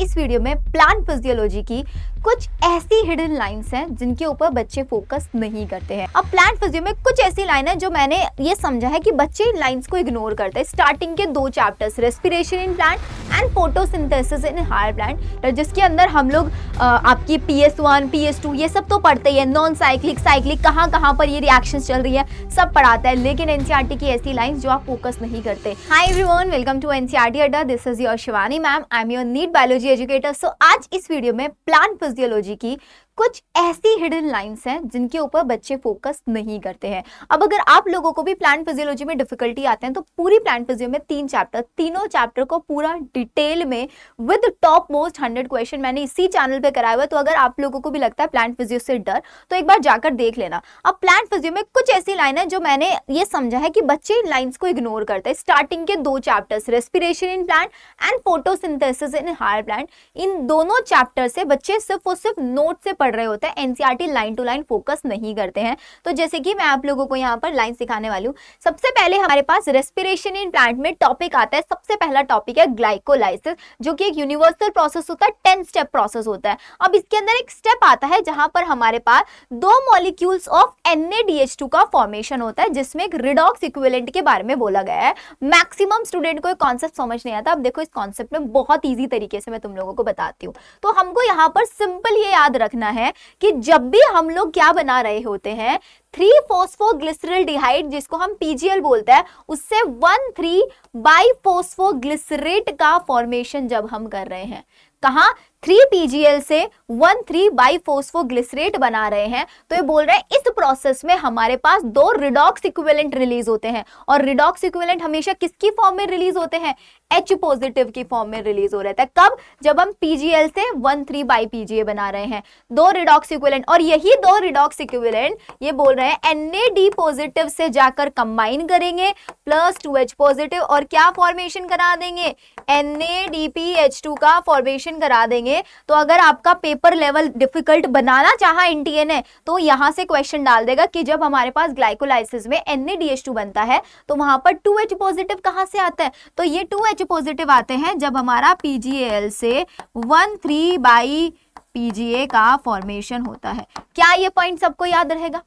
इस वीडियो में plant physiology की कुछ ऐसी हिडन लाइंस हैं जिनके ऊपर बच्चे फोकस नहीं करते हैं। अब प्लांट फिजियो में कुछ ऐसी लाइन है जो मैंने ये समझा है कि बच्चे इन लाइंस को इग्नोर करते हैं। स्टार्टिंग के 2 chapters respiration in plant and photosynthesis in higher plant, जिसके अंदर हम लोग आपकी PS1 PS2 ये सब तो पढ़ते ही है। नॉन साइक्लिक साइक्लिक कहाँ पर ये रिएक्शंस चल रही है सब पढ़ाता है, लेकिन एनसीईआरटी की ऐसी लाइंस जो आप फोकस नहीं करते। Hi everyone, welcome to NCERT Adda. This is your Shivani ma'am, I am your NEET biology educator. So आज इस वीडियो में प्लांट फिजियोलॉजी की कुछ ऐसी हिडन लाइंस हैं जिनके ऊपर बच्चे फोकस नहीं करते हैं। अब अगर आप लोगों को भी प्लांट फिजियोलॉजी में डिफिकल्टी आते हैं तो पूरी प्लांट फिजियो में 3 चैप्टर, तीनों चैप्टर को पूरा डिटेल में विद टॉप मोस्ट 100 क्वेश्चन मैंने इसी चैनल पे कराया हुआ है। तो अगर आप लोगों को भी लगता है प्लांट फिजियो से डर, तो एक बार जाकर देख लेना। अब प्लांट फिजियो में कुछ ऐसी लाइन है जो मैंने ये समझा है कि बच्चे इन लाइन्स को इग्नोर करते हैं। स्टार्टिंग के 2 chapters respiration in plant and photosynthesis in higher plant, इन दोनों चैप्टर से बच्चे सिर्फ और सिर्फ नोट से पढ़ रहे होते हैं। NCERT line to line focus नहीं करते हैं। तो जैसे कि मैं आप लोगों को यहाँ पर लाइन सिखाने वाली हूँ। सबसे पहले हमारे पास रेस्पिरेशन इन प्लांट में टॉपिक आता है। सबसे पहला टॉपिक है ग्लाइकोलाइसिस, जो कि एक यूनिवर्सल प्रोसेस होता है, 10 स्टेप प्रोसेस होता है। अब इसके अंदर एक स्टेप आता है जहां पर हमारे पास 2 मॉलिक्यूल्स ऑफ NADH2 का फॉर्मेशन होता है, जिसमें एक रिडॉक्स इक्विवेलेंट के बारे में बोला गया है। मैक्सिमम स्टूडेंट को एक कॉन्सेप्ट समझ नहीं आता। अब देखो इस कॉन्सेप्ट में बहुत ईजी तरीके से मैं तुम लोगों को बताती हूँ। तो हमको यहाँ पर सिंपल ये याद रखना है कि जब भी हम लोग क्या बना रहे होते हैं, 3-फॉस्फोग्लिसरल्डिहाइड जिसको हम PGL बोलते हैं, उससे 1,3-बाइफॉस्फोग्लिसरेट का फॉर्मेशन जब हम कर रहे हैं, कहाँ 3-PGL से 1,3-बाइफॉस्फोग्लिसरेट बना रहे हैं, तो ये बोल रहे हैं इस प्रोसेस में हमारे पास 2 रिडॉक्स इक्विवेलेंट रिलीज होते हैं। और रिडॉक्स इक्विवेलेंट हमेशा किसकी फॉर्म में रिलीज होते हैं? H पॉजिटिव की फॉर्म में रिलीज हो रहा है। कब? जब हम PGL से 1,3-बाई-PGA बना रहे हैं, 2 रिडॉक्स इक्विवेलेंट। और यही 2 रिडॉक्स इक्विवेलेंट ये बोल रहे हैं NAD पॉजिटिव से जाकर कंबाइन करेंगे प्लस 2H पॉजिटिव, और क्या फॉर्मेशन करा देंगे? NADPH2 का फॉर्मेशन करा देंगे। तो अगर आपका पेपर लेवल डिफिकल्ट बनाना चाहा NTA ने, तो यहां से क्वेश्चन डाल देगा कि जब हमारे पास ग्लाइकोलाइसिस में NADH2 बनता है तो वहां पर 2H पॉजिटिव कहां से आता है? तो ये 2H पॉजिटिव आते हैं जब हमारा PGAL से 1,3-बाई-PGA का फॉर्मेशन होता है। क्या ये पॉइंट सबको याद रहेगा?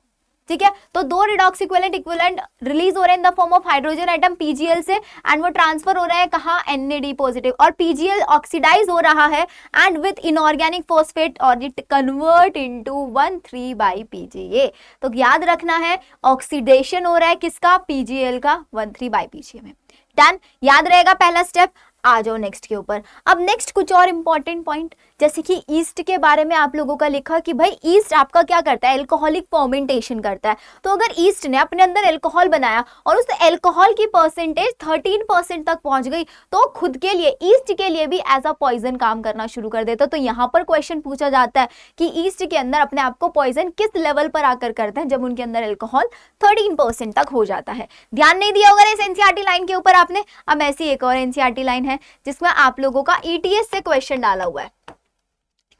ठीक है, तो 2 रिडॉक्स इक्विवेलेंट रिलीज हो रहे हैं in the form of hydrogen atom PGL से, एंड वो ट्रांसफर हो रहा है कहाँ? NAD positive. और PGL ऑक्सीडाइज हो रहा है एंड विद इनऑर्गेनिक फॉस्फेट और इट कन्वर्ट इनटू 1,3-बाई-PGA। तो याद रखना है ऑक्सीडेशन हो रहा है किसका? PGL का 1,3-बाई-PGA में। डन, याद रहेगा पहला स्टेप। आ जाओ नेक्स्ट के ऊपर। अब नेक्स्ट कुछ और इंपॉर्टेंट पॉइंट, जैसे कि ईस्ट के बारे में आप लोगों का लिखा कि भाई ईस्ट आपका क्या करता है? एल्कोहलिक फर्मेंटेशन करता है। तो अगर ईस्ट ने अपने अंदर एल्कोहल बनाया और उस एल्कोहल की परसेंटेज 13% तक पहुंच गई, तो खुद के लिए, ईस्ट के लिए भी एज अ पॉइजन काम करना शुरू कर देता। तो यहाँ पर क्वेश्चन पूछा जाता है कि ईस्ट के अंदर अपने आप को पॉइजन किस लेवल पर आकर करते हैं? जब उनके अंदर एल्कोहल 13% तक हो जाता है। ध्यान नहीं दिया होगा इस एनसीईआरटी लाइन के ऊपर आपने। अब ऐसी एक और एनसीईआरटी लाइन है जिसमें आप लोगों का ETS से क्वेश्चन डाला हुआ है।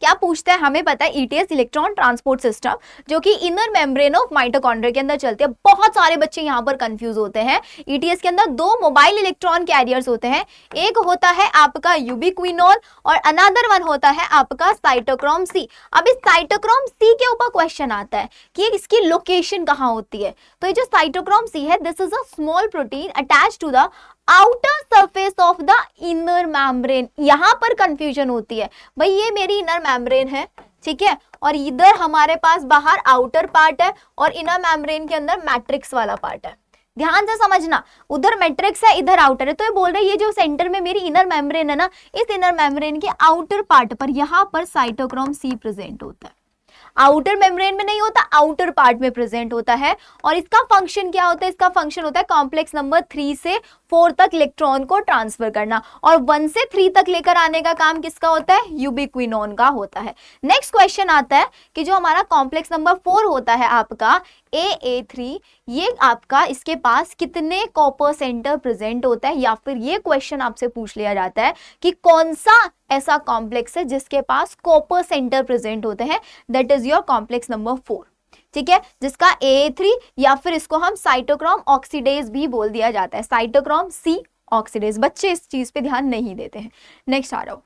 क्या पूछता है? हमें पता है ETS इलेक्ट्रॉन ट्रांसपोर्ट सिस्टम, जो कि इनर मेम्ब्रेन ऑफ माइटोकॉन्ड्रिया के अंदर चलती है। बहुत सारे बच्चे यहाँ पर कंफ्यूज होते हैं। ETS के अंदर 2 मोबाइल इलेक्ट्रॉन कैरियर्स होते हैं। एक होता है आपका यूबिक्विनोल और अनदर वन होता है आपका साइटोक्रोम C। अब इस साइटोक्रोम C के ऊपर क्वेश्चन आता है कि इसकी लोकेशन कहाँ होती है। तो ये जो साइटोक्रोम C है, this is a small protein attach to the outer surface of the inner membrane. यहां पर कंफ्यूजन होती है, भाई ये मेरी इनर मेम्ब्रेन है, ठीक है, और इधर हमारे पास बाहर आउटर पार्ट है और इनर मेम्ब्रेन के अंदर मैट्रिक्स वाला पार्ट है। ध्यान से समझना, उधर मैट्रिक्स है, इधर आउटर है। तो ये बोल रहे हैं ये जो सेंटर में मेरी इनर मेम्ब्रेन है ना, इस इनर मेम्ब्रेन के आउटर पार्ट पर यहां पर साइटोक्रोम C प्रेजेंट होता है। आउटर मेम्ब्रेन में नहीं होता, आउटर पार्ट में प्रेजेंट होता है। और इसका फंक्शन क्या होता है? इसका फंक्शन होता है कॉम्प्लेक्स नंबर 3 से 4 तक इलेक्ट्रॉन को ट्रांसफर करना, और 1 से 3 तक लेकर आने का काम किसका होता है? यूबिक्विनोन का होता है। नेक्स्ट क्वेश्चन आता है कि जो हमारा कॉम्प्लेक्स नंबर 4 होता है आपका AA3, ये आपका इसके पास कितने कॉपर सेंटर प्रेजेंट होता है? या फिर ये क्वेश्चन आपसे पूछ लिया जाता है कि कौन सा ऐसा कॉम्प्लेक्स है जिसके पास कॉपर सेंटर प्रेजेंट होते हैं? That is your complex number 4, ठीक है, जिसका AA3 या फिर इसको हम साइटोक्रोम ऑक्सीडेज भी बोल दिया जाता है। Cytochrome C oxidase. बच्चे इस चीज पे ध्यान नहीं देते हैं। नेक्स्ट आ रहा हूं।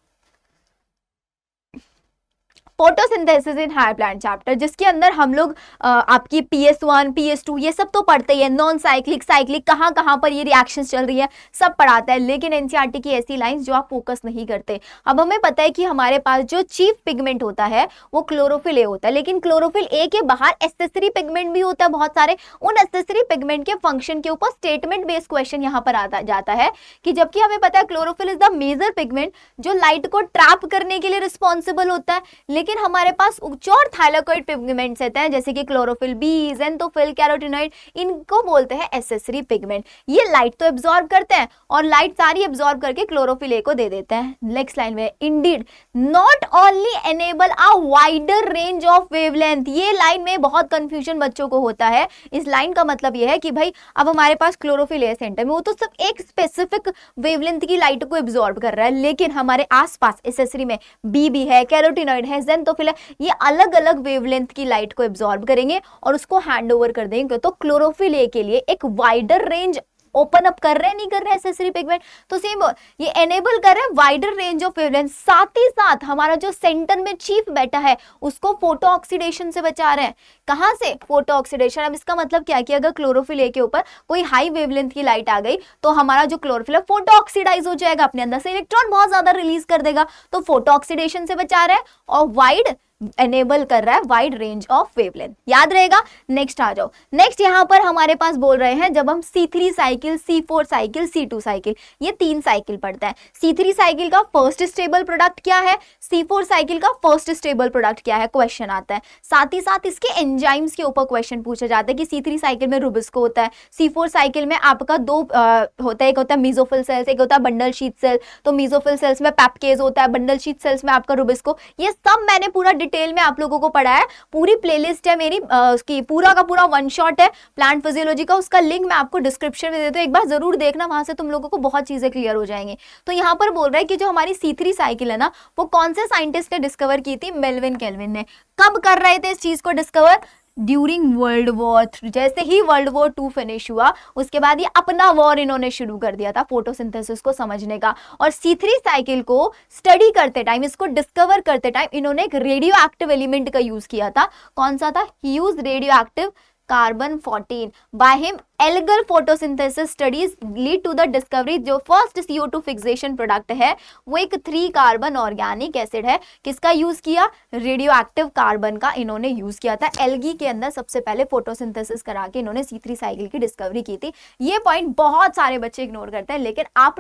Photosynthesis in higher plant chapter, जिसके अंदर हम लोग आपकी PS1 PS2 ये सब तो पढ़ते ही है, नॉन साइक्लिक साइक्लिक कहाँ कहाँ पर ये रिएक्शंस चल रही है सब पढ़ाता है, लेकिन एनसीईआरटी की ऐसी लाइंस जो आप फोकस नहीं करते। अब हमें पता है कि हमारे पास जो चीफ पिगमेंट होता है वो क्लोरोफिल ए होता है, लेकिन क्लोरोफिल ए के बाहर एसेसरी पिगमेंट भी होता है बहुत सारे। उन एसेसरी पिगमेंट के फंक्शन के ऊपर स्टेटमेंट बेस्ड क्वेश्चन यहाँ पर आता जाता है कि जबकि हमें पता है chlorophyll is the major pigment जो लाइट को ट्रैप करने के लिए रिस्पॉन्सिबल होता है, लेकिन हमारे पास उच्च और थाइलाकोइड पिगमेंट्स होते हैं जैसे कि क्लोरोफिल बी, ज़ेंथोफिल, कैरोटीनॉइड, इनको बोलते हैं एसेसरी पिगमेंट। ये लाइट तो एब्जॉर्ब करते हैं और लाइट सारी एब्जॉर्ब करके क्लोरोफिल ए को दे देते हैं। नेक्स्ट लाइन में Indeed not only enable a wider range of wavelength, ये लाइन में बहुत कंफ्यूजन बच्चों को होता है। इस लाइन का मतलब ये है कि भाई अब हमारे पास क्लोरोफिल ए सेंटर में, वो तो सिर्फ एक स्पेसिफिक वेवलेंथ की लाइट को एब्जॉर्ब कर रहा है, लेकिन हमारे आसपास एसेसरी में बी भी है, कैरोटीनॉइड है, ज़ेंथोफिल है, ये अलग अलग वेवलेंथ की लाइट को एब्जॉर्ब करेंगे और उसको हैंड ओवर कर देंगे। तो क्लोरोफिल ए के लिए एक वाइडर रेंज ओपन अप कर रहे हैं, नहीं कर रहे हैं एसेसरी पिगमेंट, तो सेम ये एनेबल कर रहे हैं वाइडर रेंज ऑफ वेवलेंथ। साथ ही साथ हमारा जो सेंटर में चीफ बैठा है उसको फोटो ऑक्सीडेशन से बचा रहे हैं। कहां से? Photo oxidation. अब इसका मतलब क्या है कि अगर क्लोरोफिल ए के ऊपर कोई हाई वेवलेंथ की लाइट आ गई तो हमारा जो क्लोरोफिल है फोटो ऑक्सीडाइज हो जाएगा, अपने अंदर से इलेक्ट्रॉन बहुत ज्यादा रिलीज कर देगा, तो फोटो ऑक्सीडेशन से बचा रहे हैं और वाइड एनेबल कर रहा है वाइड रेंज ऑफ वेवलेंथ। याद रहेगा। नेक्स्ट आ जाओ। नेक्स्ट यहां पर हमारे पास बोल रहे हैं जब हम C3 cycle, C4 cycle, C2 cycle, ये 3 साइकिल पढ़ते हैं। C3 साइकिल का फर्स्ट स्टेबल प्रोडक्ट क्या है, C4 साइकिल का फर्स्ट स्टेबल प्रोडक्ट क्या है, क्वेश्चन आता है। साथ ही साथ इसके एंजाइम्स के ऊपर क्वेश्चन पूछा जाता है कि C3 साइकिल में रुबिस्को होता है, C4 साइकिल में आपका दो होता है, एक होता है मेसोफिल सेल्स, एक होता है बंडल शीट सेल। तो मेसोफिल सेल्स में पैप्केज होता है, बंडल शीट सेल्स में आपका रुबिस्को। ये सब मैंने पूरा डिटेल में आप लोगों को पढ़ा है, पूरी प्लेलिस्ट है मेरी उसकी, पूरा का पूरा वन शॉट है प्लांट फिजियोलॉजी का, उसका लिंक मैं आपको डिस्क्रिप्शन में देती हूँ, एक बार जरूर देखना, वहां से तुम लोगों को बहुत चीजें क्लियर हो जाएंगी। तो यहाँ पर बोल रहा है कि जो हमारी C3 साइकिल है ना, वो कौन से साइंटिस्ट ने डिस्कवर की थी? मेल्विन केल्विन ने। कब कर रहे थे इस चीज को डिस्कवर? During world war 3। जैसे ही वर्ल्ड वॉर 2 फिनिश हुआ उसके बाद ये अपना वॉर इन्होंने शुरू कर दिया था फोटोसिंथेसिस को समझने का। और C3 साइकिल को स्टडी करते टाइम, इसको डिस्कवर करते टाइम इन्होंने एक रेडियो एक्टिव एलिमेंट का यूज किया था। कौन सा था? Use radio active carbon 14। By him algal photosynthesis studies lead to the discovery, जो फर्स्ट CO2 फिक्सेशन प्रोडक्ट है वो एक 3 कार्बन ऑर्गेनिक एसिड है। किसका यूज किया? रेडियो एक्टिव कार्बन का इन्होंने यूज किया था। एल्गी के अंदर सबसे पहले फोटोसिंथेसिस करा के इन्होंने C3 साइकिल की डिस्कवरी की थी। ये पॉइंट बहुत सारे बच्चे इग्नोर करते हैं, लेकिन आप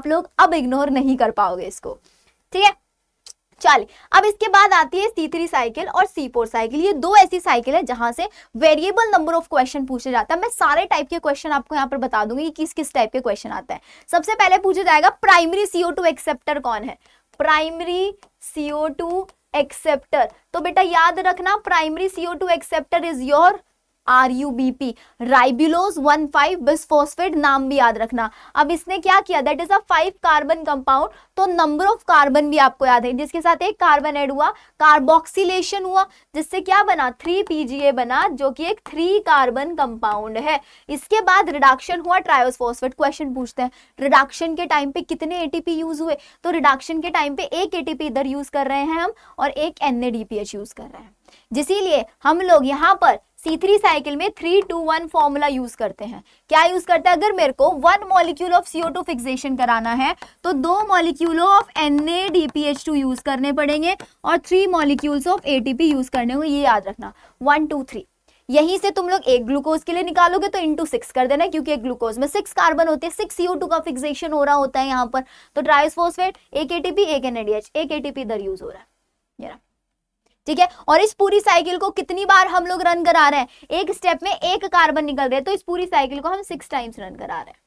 लोग अब इग्नोर नहीं कर पाओगे इसको, ठीक है। चलिए, अब इसके बाद आती है C3 साइकिल और C4 साइकिल। ये दो ऐसी साइकिल है जहां से वेरिएबल नंबर ऑफ क्वेश्चन पूछे जाता है। मैं सारे टाइप के क्वेश्चन आपको यहाँ पर बता दूंगी कि किस किस टाइप के क्वेश्चन आते हैं। सबसे पहले पूछा जाएगा प्राइमरी CO2 एक्सेप्टर कौन है? प्राइमरी CO2 एक्सेप्टर, तो बेटा याद रखना primary CO2 acceptor is your RUBP, ribulose 1,5 bisphosphate, नाम भी याद रखना। अब इसने क्या किया? That is a 5 carbon compound, तो नंबर ऑफ कार्बन भी आपको याद है, जिसके साथ एक कार्बन ऐड हुआ, कार्बोक्सिलेशन हुआ, जिससे क्या बना? 3PGA बना, जो कि एक 3 कार्बन कंपाउंड है। इसके बाद रिडक्शन हुआ ट्रायोस फॉस्फेट। क्वेश्चन पूछते हैं रिडक्शन के टाइम पे कितने ATP यूज हुए, तो रिडक्शन के टाइम पे एक ATP इधर यूज कर रहे हैं हम और एक NADPH यूज कर रहे हैं, जिसीलिए हम लोग यहाँ पर C3 साइकिल में 3-2-1 फॉर्मूला यूज करते हैं। क्या यूज करते हैं? अगर मेरे को 1 मॉलिक्यूल ऑफ CO2 फिक्सेशन कराना है तो 2 मॉलिक्यूल ऑफ NADPH2 यूज करने पड़ेंगे और 3 मॉलिक्यूल्स ऑफ ATP यूज करने होंगे। ये याद रखना, 1 2 3। यहीं से तुम लोग एक ग्लूकोज के लिए निकालोगे तो इंटू 6 कर देना, क्योंकि एक ग्लूकोज में 6 कार्बन होते हैं, 6 CO2 का फिक्सेशन हो रहा होता है यहाँ पर। तो ट्राइस फॉस्फेट, एक ATP, एक NADH, एक ATP इधर यूज हो रहा है, ये रहा, ठीक है। और इस पूरी साइकिल को कितनी बार हम लोग रन करा रहे हैं? एक स्टेप में एक कार्बन निकल रहे हैं, तो इस पूरी साइकिल को हम 6 टाइम्स रन करा रहे हैं,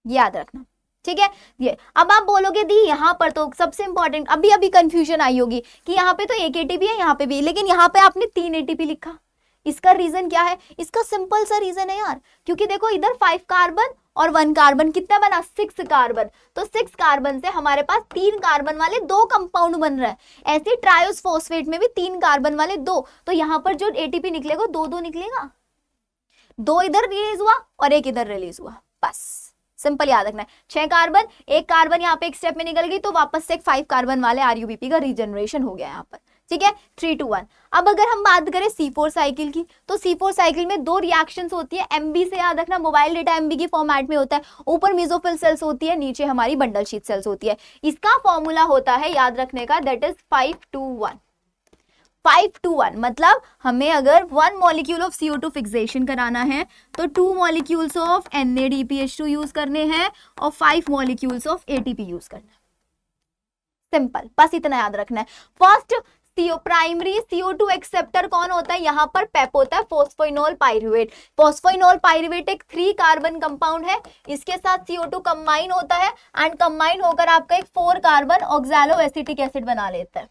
याद रखना, ठीक है। ये अब आप बोलोगे दी यहाँ पर तो सबसे इंपॉर्टेंट, अभी कंफ्यूजन आई होगी कि यहाँ पे तो एक ATP है, यहाँ पे भी, लेकिन यहाँ पे आपने 3 ATP लिखा। इसका रीजन क्या है? इसका सिंपल सा रीजन है यार, क्योंकि देखो इधर 5 कार्बन और 1 कार्बन, कितना बना? 6 कार्बन। तो 6 कार्बन से हमारे पास 3 कार्बन वाले 2 कंपाउंड बन रहे हैं। ऐसे ट्रायोस फॉस्फेट में भी 3 कार्बन वाले 2, तो यहाँ पर जो ATP निकलेगा 2-2 निकलेगा, 2 इधर रिलीज हुआ और एक इधर रिलीज हुआ, बस सिंपल याद रखना है। 6 कार्बन, एक कार्बन यहाँ पे एक स्टेप में निकल गई, तो वापस से 5 कार्बन वाले RUBP का रीजनरेशन हो गया यहाँ पर, ठीक है, 3 to 1। अब अगर हम बात करें C4 साइकिल की, तो C4 साइकिल में 2 रिएक्शंस होती है, MB से याद रखना, मोबाइल डेटा MB की फॉर्मेट में होता है, ऊपर मेसोफिल सेल्स होती है, नीचे हमारी बंडल शीथ सेल्स होती है। इसका फॉर्मूला होता है याद रखने का, दैट इज 5 to 1। 5 to 1 मतलब हमें अगर 1 मॉलिक्यूल ऑफ CO2 फिक्सेशन कराना है तो 2 मॉलिक्यूल्स ऑफ NADPH2 यूज करने हैं और 5 मॉलिक्यूल्स ऑफ ATP यूज करना है। सिंपल, बस इतना याद रखना है। फर्स्ट प्राइमरी CO2 एक्सेप्टर कौन होता है, यहाँ पर पेप होता है, फोस्फोइनोल पाइरुवेट। फोस्फोइनोल पाइरुवेट एक 3 कार्बन कंपाउंड है, इसके साथ CO2 कंबाइन होता है एंड कंबाइन होकर आपका एक 4 कार्बन ऑक्सैलो एसिटिक एसिड बना लेता है,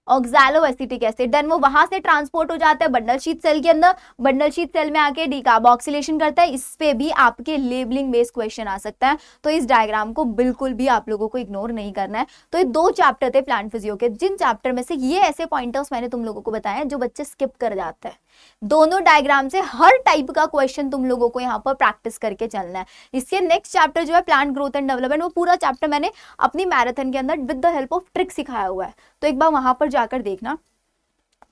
ऑक्सैलो एसिटिक एसिड। देन वो वहां से ट्रांसपोर्ट हो जाता है बंडल शीथ सेल के अंदर, बंडल शीथ सेल में आके डिकार्बोक्सिलेशन करता है। इस पे भी आपके लेबलिंग बेस्ड क्वेश्चन आ सकता है, तो इस डायग्राम को बिल्कुल भी आप लोगों को इग्नोर नहीं करना है। तो ये 2 चैप्टर थे प्लांट फिजियो के, जिन चैप्टर में से ये ऐसे पॉइंटर्स मैंने तुम लोगों को बताए जो बच्चे स्किप कर जाते हैं। दोनों डायग्राम से हर टाइप का क्वेश्चन तुम लोगों को यहाँ पर प्रैक्टिस करके चलना है। इसके नेक्स्ट चैप्टर जो है प्लांट ग्रोथ एंड डेवलपमेंट, वो पूरा चैप्टर मैंने अपनी मैराथन के अंदर with the help of trick सिखाया हुआ है, तो एक बार वहां पर जाकर देखना।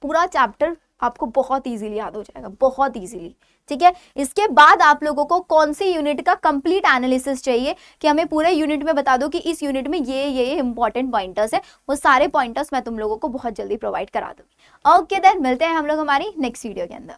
पूरा चैप्टर आपको बहुत इजीली याद हो जाएगा, बहुत इजीली, ठीक है। इसके बाद आप लोगों को कौन सी यूनिट का कंप्लीट एनालिसिस चाहिए कि हमें पूरे यूनिट में बता दो कि इस यूनिट में ये इंपॉर्टेंट पॉइंटर्स है, वो सारे पॉइंटर्स मैं तुम लोगों को बहुत जल्दी प्रोवाइड करा दूंगी। ओके देन, मिलते हैं हम लोग हमारी नेक्स्ट वीडियो के अंदर।